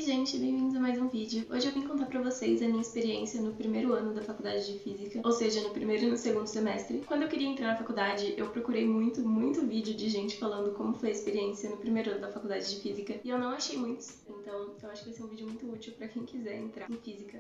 gente, bem-vindos a mais um vídeo. Hoje eu vim contar pra vocês a minha experiência no primeiro ano da faculdade de Física, ou seja, no primeiro e no segundo semestre. Quando eu queria entrar na faculdade, eu procurei muito vídeo de gente falando como foi a experiência no primeiro ano da faculdade de Física, e eu não achei muitos, então eu acho que vai ser um vídeo muito útil pra quem quiser entrar em Física.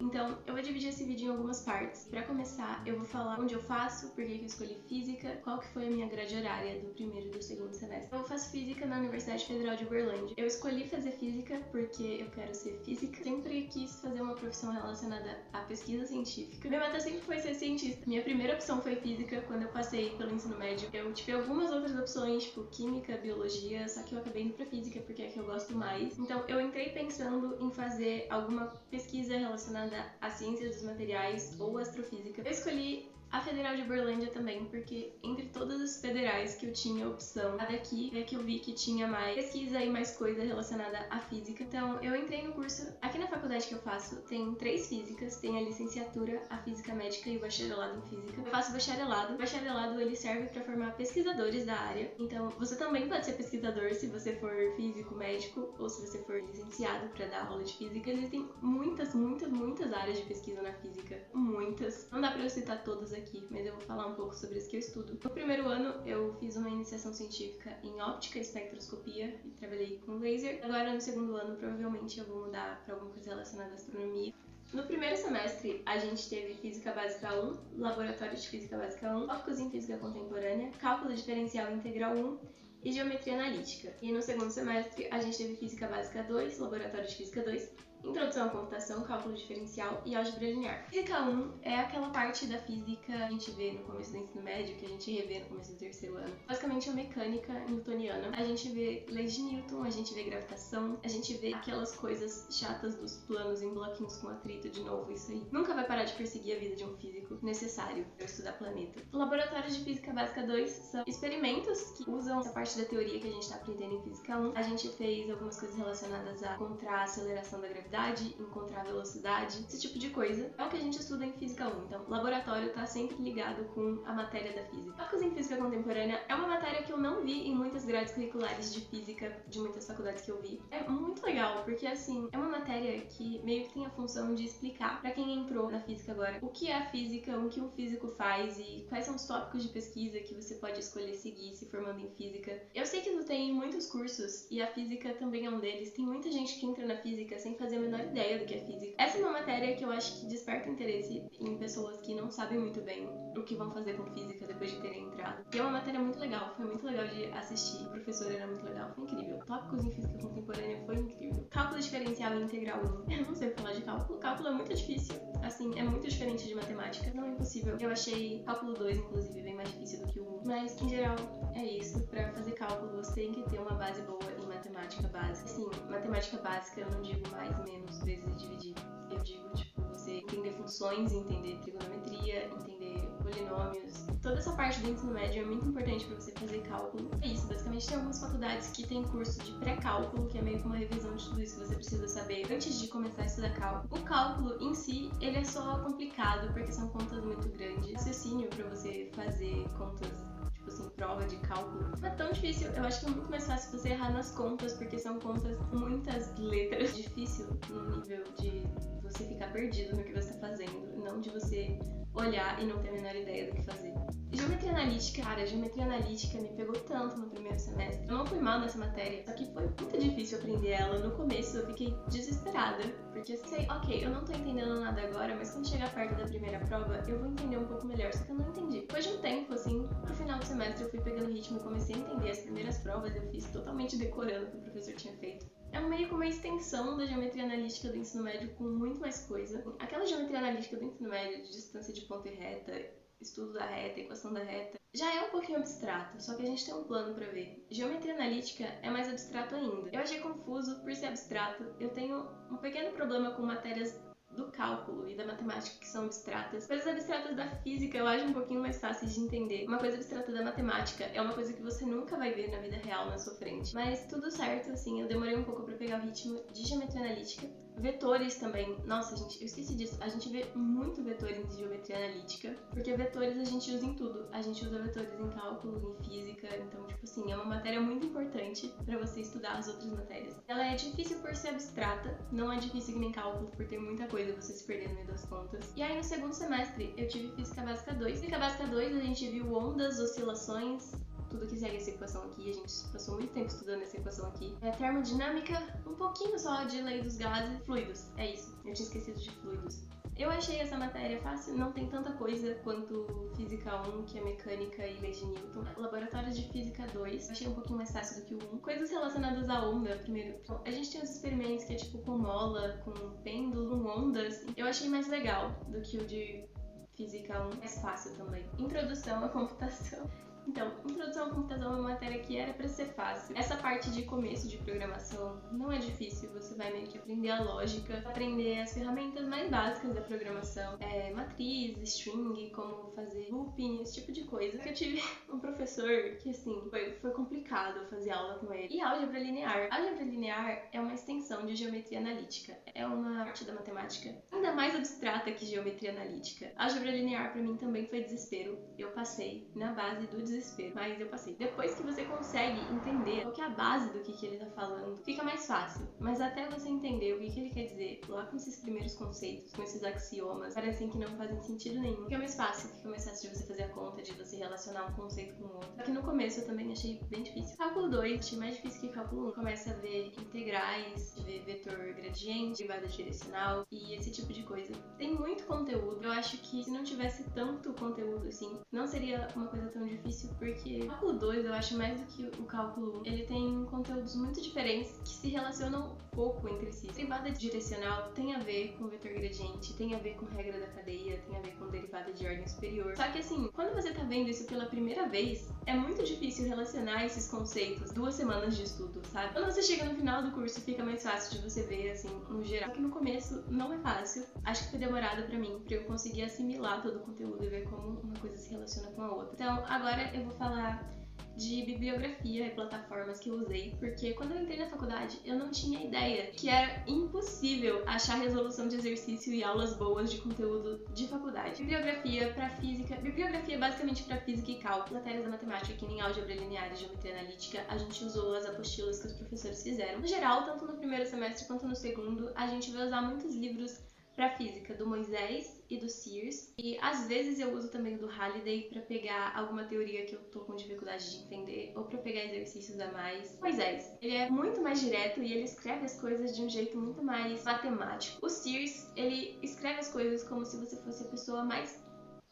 Então, eu vou dividir esse vídeo em algumas partes. Pra começar, eu vou falar onde eu faço, por que eu escolhi Física, qual que foi a minha grade horária do primeiro e do segundo semestre. Eu faço Física na Universidade Federal de Uberlândia. Eu escolhi fazer Física porque eu quero ser física. Sempre quis fazer uma profissão relacionada à pesquisa científica. Minha meta sempre foi ser cientista. Minha primeira opção foi Física quando eu passei pelo ensino médio. Eu tive algumas outras opções, tipo Química, Biologia, só que eu acabei indo pra Física porque é a que eu gosto mais. Então, eu entrei pensando em fazer alguma pesquisa relacionada a ciências dos materiais ou astrofísica. Eu escolhi a Federal de Uberlândia também, porque entre todas as federais que eu tinha opção, a daqui é que eu vi que tinha mais pesquisa e mais coisa relacionada à física. Então, eu entrei no curso. Aqui na faculdade que eu faço, tem 3 físicas. Tem a licenciatura, a física médica e o bacharelado em física. Eu faço bacharelado. O bacharelado, ele serve para formar pesquisadores da área. Então, você também pode ser pesquisador se você for físico, médico, ou se você for licenciado para dar aula de física. Existem muitas áreas de pesquisa na física. Muitas. Não dá para eu citar todas aqui, mas eu vou falar um pouco sobre as que eu estudo. No primeiro ano, eu fiz uma iniciação científica em óptica e espectroscopia e trabalhei com laser. Agora, no segundo ano, provavelmente eu vou mudar para alguma coisa relacionada à astronomia. No primeiro semestre, a gente teve Física Básica 1, Laboratório de Física Básica 1, Tópicos em Física Contemporânea, Cálculo Diferencial Integral 1 e Geometria Analítica. E no segundo semestre, a gente teve Física Básica 2, Laboratório de Física 2, Introdução à Computação, Cálculo Diferencial e Álgebra Linear. Física 1 é aquela parte da física que a gente vê no começo do ensino médio, que a gente revê no começo do terceiro ano. Basicamente é a mecânica newtoniana. A gente vê leis de Newton, a gente vê gravitação, a gente vê aquelas coisas chatas dos planos em bloquinhos com atrito de novo, isso aí. Nunca vai parar de perseguir a vida de um físico necessário para estudar planeta. Laboratórios de Física Básica 2 são experimentos que usam essa parte da teoria que a gente está aprendendo em Física 1. A gente fez algumas coisas relacionadas a encontrar a aceleração da gravidade, encontrar a velocidade, esse tipo de coisa. É o que a gente estuda em Física 1. Então, o laboratório está sempre ligado com a matéria da física. Tópicos em Física Contemporânea é uma matéria que eu não vi em muitas grades curriculares de física de muitas faculdades que eu vi. É muito legal, porque assim, é uma matéria que meio que tem a função de explicar para quem entrou na física agora o que é a física, o que um físico faz e quais são os tópicos de pesquisa que você pode escolher seguir se formando em física. Eu sei que não tem muitos cursos e a física também é um deles. Tem muita gente que entra na física sem fazer a menor ideia do que é física. Essa é uma matéria que eu acho que desperta interesse em pessoas que não sabem muito bem o que vão fazer com física depois de terem entrado. E é uma matéria muito legal, foi muito legal de assistir. O professor era muito legal, foi incrível. Tópicos em Física Contemporânea foi incrível. Cálculo Diferencial e Integral 1. Eu não sei falar de cálculo. Cálculo é muito difícil. Assim, é muito diferente de matemática. Não é impossível. Eu achei cálculo 2, inclusive, bem mais difícil do que o 1. Mas, em geral, é isso. Pra fazer cálculo, você tem que ter uma base boa em matemática básica. Assim, matemática básica eu não digo mais, menos vezes dividir. Eu digo, tipo, você entender funções, entender trigonometria, entender polinômios. Toda essa parte do ensino médio é muito importante pra você fazer cálculo. É isso, basicamente tem algumas faculdades que tem curso de pré-cálculo, que é meio que uma revisão de tudo isso que você precisa saber antes de começar a estudar cálculo. O cálculo em si, ele é só complicado, porque são contas muito grandes. Raciocínio pra você fazer contas, tipo assim, prova de cálculo, não é tão difícil. Eu acho que é muito mais fácil você errar nas contas, porque são contas com muitas letras. Difícil no nível de você ficar perdido no que você tá fazendo, não de você olhar e não ter a menor ideia do que fazer. Geometria analítica, cara, geometria analítica me pegou tanto no primeiro semestre. Eu não fui mal nessa matéria, só que foi muito difícil aprender ela. No começo eu fiquei desesperada, porque eu sei, ok, eu não tô entendendo nada agora, mas quando chegar perto da primeira prova, eu vou entender um pouco melhor, só que eu não entendi. Depois de um tempo, assim, no final do semestre eu fui pegando ritmo e comecei a entender as primeiras provas, eu fiz totalmente decorando o que o professor tinha feito. É meio que uma extensão da geometria analítica do ensino médio com muito mais coisa. Aquela geometria analítica do ensino médio de distância de ponto e reta, estudo da reta, equação da reta, já é um pouquinho abstrato, só que a gente tem um plano pra ver. Geometria analítica é mais abstrato ainda. Eu achei confuso por ser abstrato. Eu tenho um pequeno problema com matérias do cálculo e da matemática que são abstratas. Coisas abstratas da física eu acho um pouquinho mais fáceis de entender. Uma coisa abstrata da matemática é uma coisa que você nunca vai ver na vida real na sua frente. Mas tudo certo, assim, eu demorei um pouco pra pegar o ritmo de geometria analítica. Vetores também. Nossa, gente, eu esqueci disso. A gente vê muito vetor em geometria analítica, porque vetores a gente usa em tudo. A gente usa vetores em cálculo, em física, então, tipo assim, é uma matéria muito importante pra você estudar as outras matérias. Ela é difícil por ser abstrata, não é difícil que nem cálculo, por ter muita coisa você se perder no meio das contas. E aí, no segundo semestre, eu tive Física Básica 2. Física Básica 2, a gente viu ondas, oscilações, tudo que segue essa equação aqui, a gente passou muito tempo estudando essa equação aqui. Termodinâmica, um pouquinho só de lei dos gases, fluidos, é isso, eu tinha esquecido de fluidos. Eu achei essa matéria fácil, não tem tanta coisa quanto Física 1, que é mecânica e leis de Newton. Laboratórios de Física 2, eu achei um pouquinho mais fácil do que o 1. Coisas relacionadas à onda, primeiro. Então, a gente tem os experimentos que é tipo com mola, com pêndulo, com ondas. Eu achei mais legal do que o de Física 1, mais fácil também. Introdução à computação. Então, introdução à computação é uma matéria que era pra ser fácil. Essa parte de começo de programação não é difícil, você vai meio que aprender a lógica, aprender as ferramentas mais básicas da programação, matriz, string, como fazer looping, esse tipo de coisa. Eu tive um professor que, assim, foi complicado fazer aula com ele. E álgebra linear. Álgebra linear é uma extensão de geometria analítica. É uma arte da matemática ainda mais abstrata que geometria analítica. Álgebra linear pra mim também foi desespero. Eu passei na base do desespero, mas eu passei. Depois que você consegue entender qual que é a base do que ele tá falando, fica mais fácil. Mas até você entender o que ele quer dizer, lá com esses primeiros conceitos, com esses axiomas, parecem que não fazem sentido nenhum. Fica mais fácil de você fazer a conta, de você relacionar um conceito com o outro. Só que no começo eu também achei bem difícil. Cálculo 2, achei mais difícil que cálculo 1. Começa a ver integrais, ver vetor gradiente, derivada direcional e esse tipo de coisa. Tem muito conteúdo. Eu acho que se não tivesse tanto conteúdo assim, não seria uma coisa tão difícil, porque o cálculo 2 eu acho mais do que o cálculo 1. Ele tem conteúdos muito diferentes que se relacionam pouco entre si. Derivada direcional tem a ver com vetor gradiente, tem a ver com regra da cadeia, tem a ver com derivada de ordem superior. Só que assim, quando você tá vendo isso pela primeira vez, é muito difícil relacionar esses conceitos 2 semanas de estudo, sabe? Quando você chega no final do curso, fica mais fácil de você ver, assim, no geral. Só que no começo não é fácil. Acho que foi demorado pra mim, pra eu conseguir assimilar todo o conteúdo e ver como uma coisa se relaciona com a outra. Então, agora eu vou falar de bibliografia e plataformas que eu usei, porque quando eu entrei na faculdade eu não tinha ideia que era impossível achar resolução de exercício e aulas boas de conteúdo de faculdade. Bibliografia para física, bibliografia basicamente para física e cálculo, matérias da matemática que nem álgebra linear e geometria analítica, a gente usou as apostilas que os professores fizeram. No geral, tanto no primeiro semestre quanto no segundo, a gente vai usar muitos livros para física do Moisés e do Sears, e às vezes eu uso também o do Halliday para pegar alguma teoria que eu tô com dificuldade de entender ou para pegar exercícios a mais. Moisés, ele é muito mais direto e ele escreve as coisas de um jeito muito mais matemático. O Sears, ele escreve as coisas como se você fosse a pessoa mais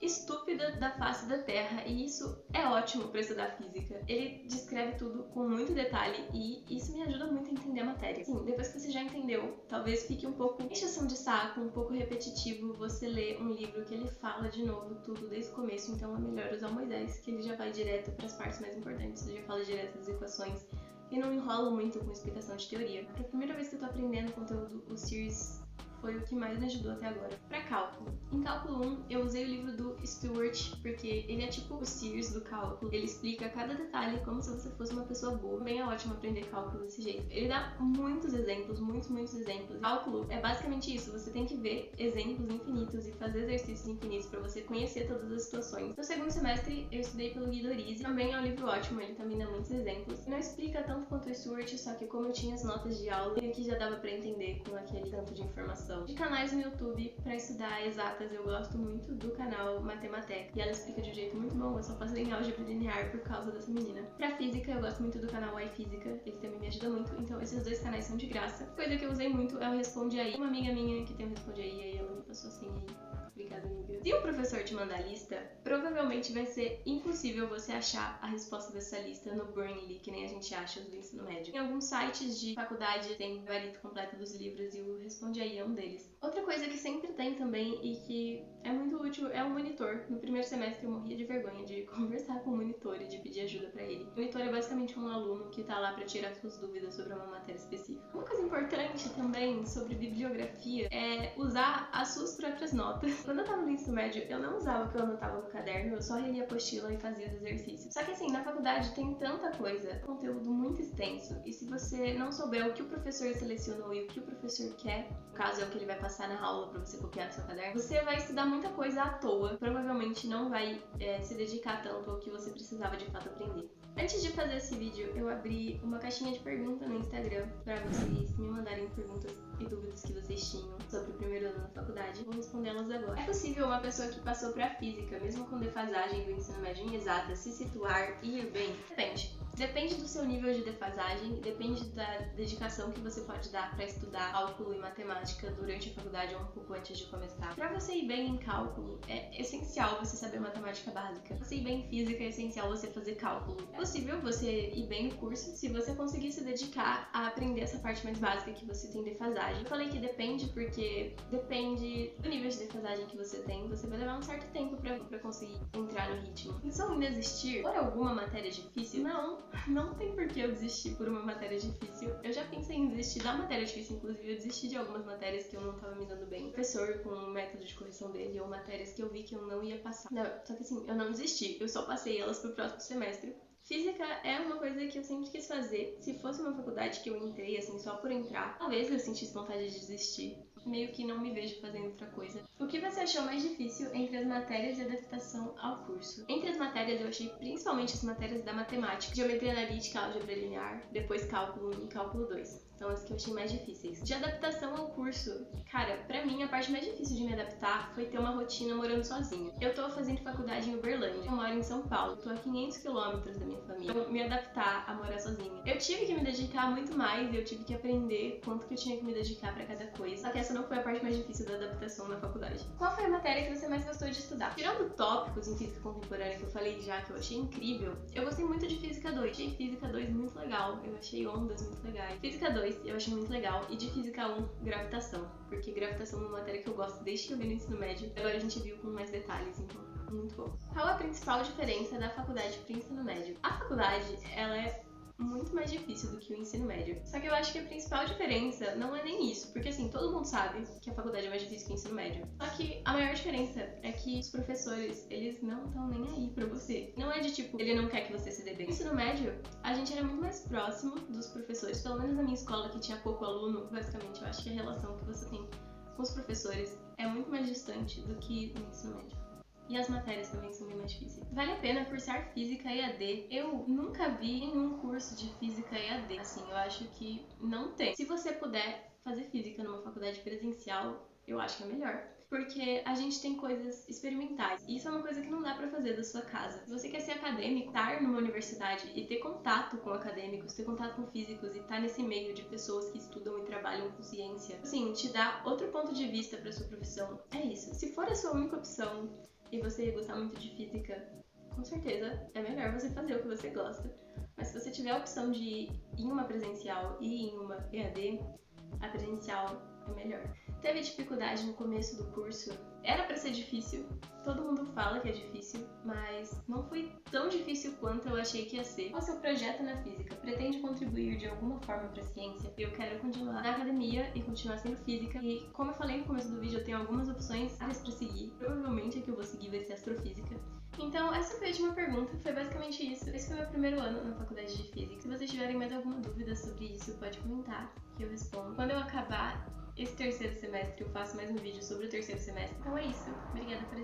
estúpida da face da Terra, e isso é ótimo para estudar física. Ele descreve tudo com muito detalhe e isso me ajuda muito a entender a matéria. Sim, depois que você já entendeu, talvez fique um pouco encheção de saco, um pouco repetitivo você ler um livro que ele fala de novo tudo desde o começo, então é melhor usar o Moisés, que ele já vai direto para as partes mais importantes, ele já fala direto das equações e não enrola muito com explicação de teoria. Para a primeira vez que eu tô aprendendo conteúdo, o Sears foi o que mais me ajudou até agora. Para cálculo. Em cálculo 1, eu usei o livro do Stewart, porque ele é tipo o Sears do cálculo. Ele explica cada detalhe como se você fosse uma pessoa boa. Também é ótimo aprender cálculo desse jeito. Ele dá muitos exemplos, muitos exemplos. Cálculo é basicamente isso, você tem que ver exemplos infinitos e fazer exercícios infinitos para você conhecer todas as situações. No segundo semestre, eu estudei pelo Guido Orizzi. Também é um livro ótimo, ele também dá muitos exemplos. Não explica tanto quanto o Stewart, só que como eu tinha as notas de aula, aqui já dava para entender com aquele tanto de informação. De canais no YouTube para estudar exatas, eu gosto muito do canal Matemateca e ela explica de um jeito muito bom. Eu só passei em álgebra linear por causa dessa menina. Pra física, eu gosto muito do canal iFísica, ele também me ajuda muito, então esses dois canais são de graça. Coisa que eu usei muito é o Responde Aí. Uma amiga minha que tem o Responde Aí, ela me passou assim aí. Obrigada, amiga. Se o professor te mandar a lista, provavelmente vai ser impossível você achar a resposta dessa lista no Brainly, que nem a gente acha do ensino médio. Em alguns sites de faculdade tem o gabarito completo dos livros e o Responde Aí é um deles. Outra coisa que sempre tem também e que é muito útil é o monitor. No primeiro semestre eu morria de vergonha de conversar com o monitor e de pedir ajuda pra ele. Monitor é basicamente um aluno que tá lá pra tirar suas dúvidas sobre uma matéria específica. Uma coisa importante também sobre bibliografia é usar as suas próprias notas. Quando eu tava no ensino médio, eu não usava o que eu anotava no caderno, eu só relia a apostila e fazia os exercícios. Só que assim, na faculdade tem tanta coisa, conteúdo muito extenso, e se você não souber o que o professor selecionou e o que o professor quer, no caso é o que ele vai passar na aula pra você copiar no seu caderno, você vai estudar muita coisa à toa, provavelmente não vai se dedicar tanto ao que você precisava de fato aprender. Antes de fazer esse vídeo, eu abri uma caixinha de pergunta no Instagram para vocês me mandarem perguntas e dúvidas que vocês tinham sobre o primeiro ano da faculdade. Vou respondê-las agora. É possível uma pessoa que passou para física, mesmo com defasagem do ensino médio em exatas, se situar e ir bem? Depende. Depende do seu nível de defasagem, depende da dedicação que você pode dar para estudar cálculo e matemática durante a faculdade ou um pouco antes de começar. Para você ir bem em cálculo, é essencial você saber matemática básica. Para você ir bem em física, é essencial você fazer cálculo. É possível você ir bem no curso se você conseguir se dedicar a aprender essa parte mais básica que você tem defasagem. Eu falei que depende porque depende do nível de defasagem que você tem. Você vai levar um certo tempo para conseguir entrar no ritmo. Pensou em desistir por alguma matéria difícil? Não tem por que eu desistir por uma matéria difícil. Eu já pensei em desistir da matéria difícil, inclusive eu desisti de algumas matérias que eu não tava me dando bem. O professor com o método de correção dele ou matérias que eu vi que eu não ia passar. Não, só que assim, eu não desisti, eu só passei elas pro próximo semestre. Física é uma coisa que eu sempre quis fazer. Se fosse uma faculdade que eu entrei, assim, só por entrar, talvez eu sentisse vontade de desistir. Meio que não me vejo fazendo outra coisa. O que você achou mais difícil entre as matérias e adaptação ao curso? Entre as matérias, eu achei principalmente as matérias da matemática, geometria analítica, álgebra linear, depois cálculo 1 e cálculo 2. São as que eu achei mais difíceis. De adaptação ao curso, cara, pra mim a parte mais difícil de me adaptar foi ter uma rotina morando sozinha. Eu tô fazendo faculdade em Uberlândia, eu moro em São Paulo, tô a 500 km da minha família. Então, me adaptar a morar sozinha. Eu tive que me dedicar muito mais e eu tive que aprender quanto que eu tinha que me dedicar pra cada coisa. Só que essa não foi a parte mais difícil da adaptação na faculdade. Qual foi a matéria que você mais gostou de estudar? Tirando tópicos em física contemporânea que eu falei já, que eu achei incrível, eu gostei muito de física 2. Achei física 2 muito legal, eu achei ondas muito legais. Física 2 eu achei muito legal, e de física 1, gravitação, porque gravitação é uma matéria que eu gosto desde que eu vi no ensino médio. Agora a gente viu com mais detalhes, então muito bom. Qual a principal diferença da faculdade pro ensino médio? A faculdade, ela é muito mais difícil do que o ensino médio. Só que eu acho que a principal diferença não é nem isso, porque assim, todo mundo sabe que a faculdade é mais difícil que o ensino médio. Só que a maior diferença é que os professores, eles não estão nem aí pra você. Não é de tipo, ele não quer que você se dê bem. No ensino médio, a gente era muito mais próximo dos professores, pelo menos na minha escola que tinha pouco aluno, basicamente eu acho que a relação que você tem com os professores é muito mais distante do que no ensino médio. E as matérias também são bem mais difíceis. Vale a pena cursar física EAD. Eu nunca vi nenhum curso de física EAD. Assim, eu acho que não tem. Se você puder fazer física numa faculdade presencial, eu acho que é melhor. Porque a gente tem coisas experimentais. E isso é uma coisa que não dá pra fazer da sua casa. Se você quer ser acadêmico, estar numa universidade e ter contato com acadêmicos, ter contato com físicos e estar nesse meio de pessoas que estudam e trabalham com ciência, assim, te dá outro ponto de vista pra sua profissão. É isso. Se for a sua única opção e você gostar muito de física, com certeza é melhor você fazer o que você gosta. Mas se você tiver a opção de ir em uma presencial e em uma EAD, a presencial é melhor. Teve dificuldade no começo do curso? Era pra ser difícil, todo mundo fala que é difícil, mas não foi tão difícil quanto eu achei que ia ser. Qual é o seu projeto na física? Pretende contribuir de alguma forma pra ciência? Eu quero continuar na academia e continuar sendo física, e como eu falei no começo do vídeo, eu tenho algumas opções pra seguir. Provavelmente a que eu vou seguir vai ser astrofísica. Então, essa foi a última pergunta, foi basicamente isso. Esse foi meu primeiro ano na faculdade de física. Se vocês tiverem mais alguma dúvida sobre isso, pode comentar, que eu respondo. Quando eu acabar esse terceiro semestre, eu faço mais um vídeo sobre o terceiro semestre. Então é isso. Obrigada por assistir.